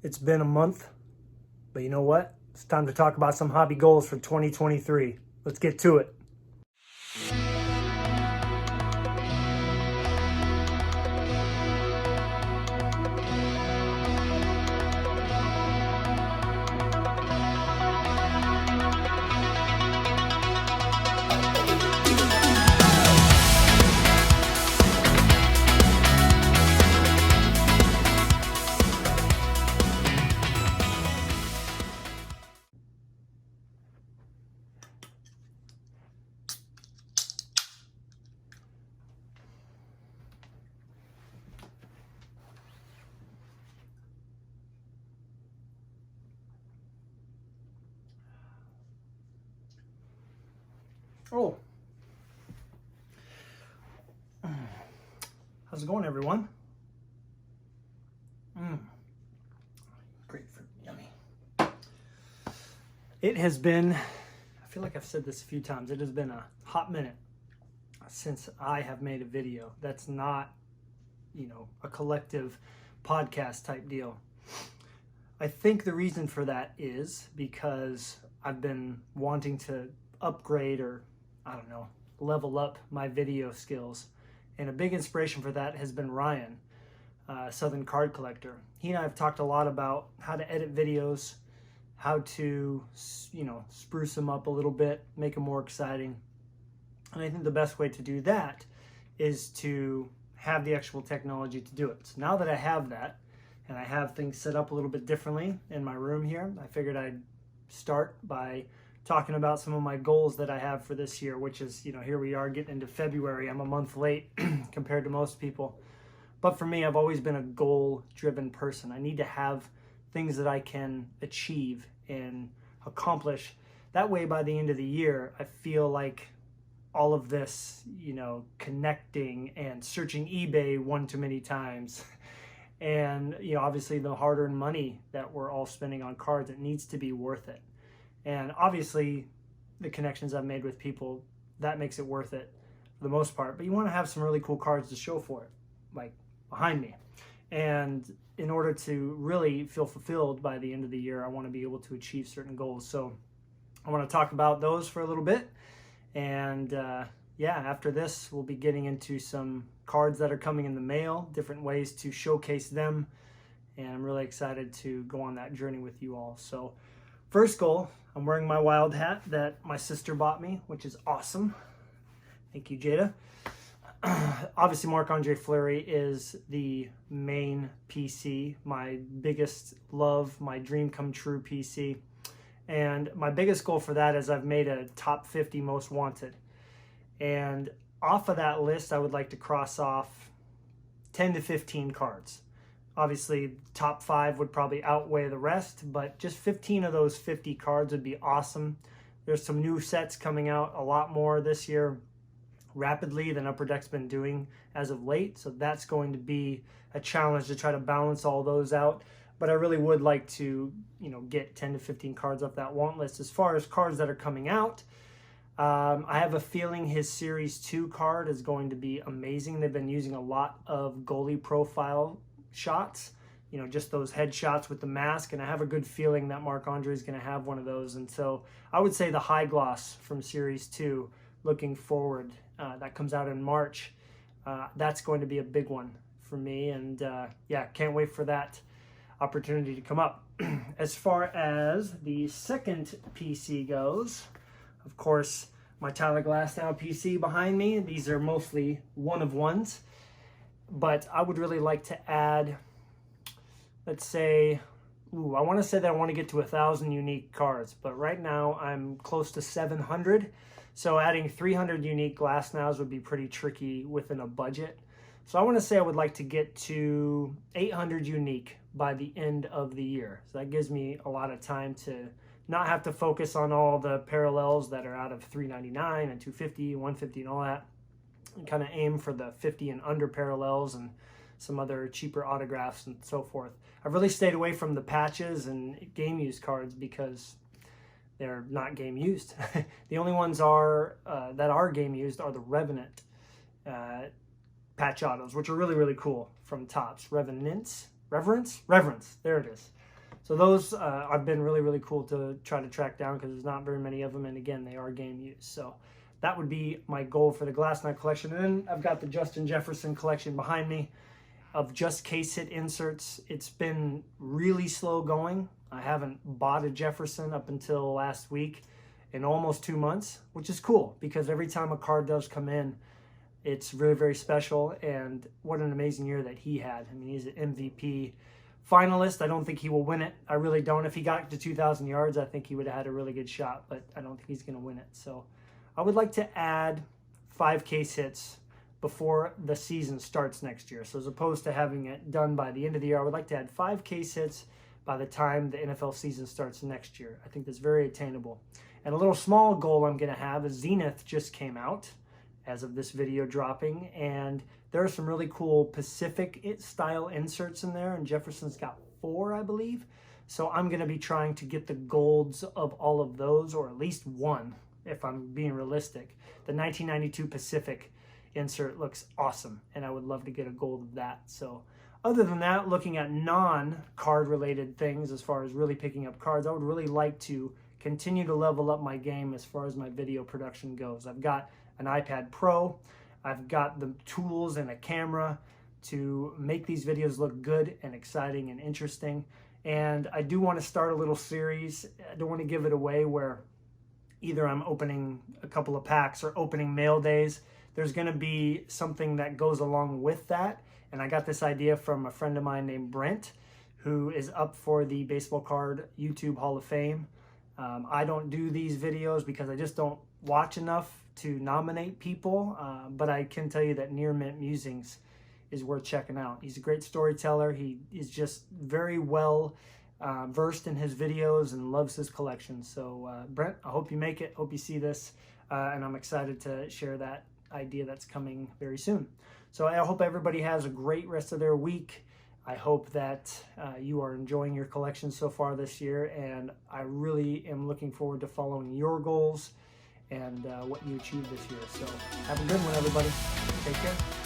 It's been a month, but you know what? It's time to talk about some hobby goals for 2023. Let's get to it. Oh, how's it going, everyone? Grapefruit, yummy. It has been, I feel like I've said this a few times, it has been a hot minute since I have made a video. That's not, a collective podcast type deal. I think the reason for that is because I've been wanting to upgrade or, level up my video skills. And a big inspiration for that has been Ryan, Southern Card Collector. He and I have talked a lot about how to edit videos, how to, spruce them up a little bit, make them more exciting. And I think the best way to do that is to have the actual technology to do it. So now that I have that, and I have things set up a little bit differently in my room here, I figured I'd start by talking about some of my goals that I have for this year, which is, here we are getting into February. I'm a month late compared to most people. But for me, I've always been a goal-driven person. I need to have things that I can achieve and accomplish. That way, by the end of the year, I feel like all of this, connecting and searching eBay one too many times. And, obviously the hard-earned money that we're all spending on cards, it needs to be worth it. And obviously the connections I've made with people, that makes it worth it for the most part. But you want to have some really cool cards to show for it, like behind me. And in order to really feel fulfilled by the end of the year, I want to be able to achieve certain goals. So I want to talk about those for a little bit. And after this, we'll be getting into some cards that are coming in the mail, different ways to showcase them. And I'm really excited to go on that journey with you all. So first goal, I'm wearing my Wild hat that my sister bought me, which is awesome. Thank you, Jada. Obviously, Marc-Andre Fleury is the main PC, my biggest love, my dream come true PC. And my biggest goal for that is I've made a top 50 most wanted. And off of that list, I would like to cross off 10 to 15 cards. Obviously, top 5 would probably outweigh the rest, but just 15 of those 50 cards would be awesome. There's some new sets coming out, a lot more this year, rapidly than Upper Deck's been doing as of late. So that's going to be a challenge to try to balance all those out. But I really would like to, get 10 to 15 cards off that want list. As far as cards that are coming out, I have a feeling his Series 2 card is going to be amazing. They've been using a lot of goalie profile shots, just those headshots with the mask, and I have a good feeling that Marc-Andre is going to have one of those. And so I would say the high gloss from Series 2, looking forward, that comes out in March, that's going to be a big one for me. And can't wait for that opportunity to come up. As far as the second PC goes, of course, my Tyler Glasnow PC behind me, these are mostly one-of-ones. But I would really like to add, let's say, I want to say that I want to get to 1,000 unique cards. But right now I'm close to 700. So adding 300 unique Glasnows would be pretty tricky within a budget. So I want to say I would like to get to 800 unique by the end of the year. So that gives me a lot of time to not have to focus on all the parallels that are out of $3.99 and $2.50, $1.50 and all that. And kind of aim for the 50 and under parallels and some other cheaper autographs and so forth. I've really stayed away from the patches and game used cards because they're not game used. The only ones that are game used are the Revenant patch autos, which are really, really cool from Topps. Reverence, there it is. So those have been really, really cool to try to track down because there's not very many of them. And again, they are game used. So that would be my goal for the Glass Knight collection. And then I've got the Justin Jefferson collection behind me of just case hit inserts. It's been really slow going. I haven't bought a Jefferson up until last week in almost 2 months, which is cool because every time a card does come in, it's very, very special. And what an amazing year that he had. I mean, he's an MVP finalist. I don't think he will win it. I really don't. If he got to 2,000 yards, I think he would have had a really good shot, but I don't think he's going to win it. So I would like to add 5 case hits before the season starts next year. So as opposed to having it done by the end of the year, I would like to add 5 case hits by the time the NFL season starts next year. I think that's very attainable. And a little small goal I'm going to have is Zenith just came out as of this video dropping, and there are some really cool Pacific style inserts in there, and Jefferson's got 4, I believe. So I'm going to be trying to get the golds of all of those, or at least 1, if I'm being realistic. The 1992 Pacific insert looks awesome, and I would love to get a gold of that. So other than that, looking at non-card related things as far as really picking up cards, I would really like to continue to level up my game as far as my video production goes. I've got an iPad Pro. I've got the tools and a camera to make these videos look good and exciting and interesting. And I do want to start a little series. I don't want to give it away where either I'm opening a couple of packs or opening mail days. There's going to be something that goes along with that. And I got this idea from a friend of mine named Brent, who is up for the Baseball Card YouTube Hall of Fame. I don't do these videos because I just don't watch enough to nominate people, but I can tell you that Near Mint Musings is worth checking out. He's a great storyteller. He is just very well versed in his videos and loves his collection. So Brent, I hope you make it. Hope you see this, and I'm excited to share that idea that's coming very soon. So I hope everybody has a great rest of their week. I hope that you are enjoying your collection so far this year, and I really am looking forward to following your goals and what you achieve this year. So have a good one, everybody. Take care.